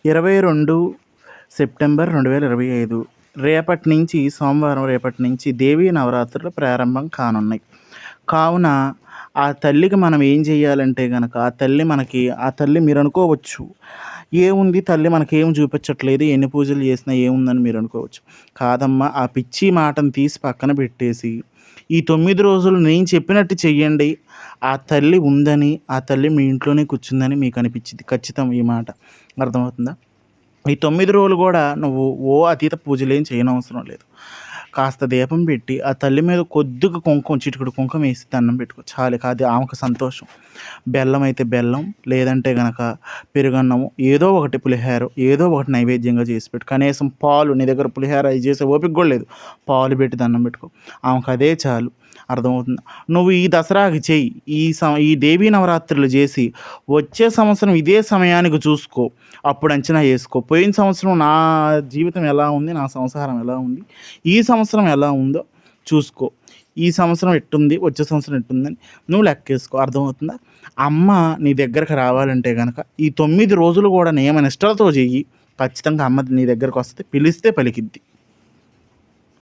22 September 2025 రేపటి నుంచి సోమవారం రేపటి నుంచి దేవీ నవరాత్రులు ప్రారంభం కానున్నాయి. కావున ఆ తల్లికి మనం ఏం చేయాలంటే గనక ఆ తల్లి మీరు అనుకోవచ్చు, ఏముంది తల్లి మనకేం చూపించట్లేదు, ఎన్ని పూజలు చేసినా ఏముందని మీరు అనుకోవచ్చు. కాదమ్మా, ఆ పిచ్చి మాటను తీసి పక్కన పెట్టేసి ఈ 9 రోజులు నేను చెప్పినట్టు చెయ్యండి. ఆ తల్లి ఉందని, ఆ తల్లి మీ ఇంట్లోనే కూర్చుందని మీకు అనిపించిద్ది. ఖచ్చితం ఈ మాట. అర్థమవుతుందా? ఈ 9 రోజులు కూడా నువ్వు అతీత పూజలేం చేయనవసరం లేదు. కాస్త దీపం పెట్టి ఆ తల్లి మీద కొద్దిగా కుంకుమ, చిటికెడు కుంకుమ వేసి దండం పెట్టుకో చాలు. అది ఆమెకు సంతోషం. బెల్లం అయితే బెల్లం, లేదంటే గనక పెరుగన్నము, ఏదో ఒకటి పులిహోర, ఏదో ఒకటి నైవేద్యంగా చేసి పెట్టు. కనీసం పాలు, నీ దగ్గర పులిహోర అవి చేసే ఓపిక కూడా లేదు, పాలు పెట్టి దండం పెట్టుకో. ఆమెకు అదే చాలు. అర్థమవుతుందా? నువ్వు ఈ దసరాకి చెయ్యి, ఈ దేవీ నవరాత్రులు చేసి వచ్చే సంవత్సరం ఇదే సమయానికి చూసుకో. అప్పుడు అంచనా వేసుకో, పోయిన సంవత్సరం నా జీవితం ఎలా ఉంది, నా సంసారం ఎలా ఉంది, ఈ సంవత్సరం ఎలా ఉందో చూసుకో. ఈ సంవత్సరం ఎట్టుంది, వచ్చే సంవత్సరం ఎట్టుందని నువ్వు లెక్కేసుకో. అర్థమవుతుందా? అమ్మ నీ దగ్గరకు రావాలంటే కనుక ఈ 9 రోజులు కూడా నియమ నిష్టలతో చెయ్యి. ఖచ్చితంగా అమ్మ నీ దగ్గరకు వస్తుంది, పిలిస్తే పలికిద్ది.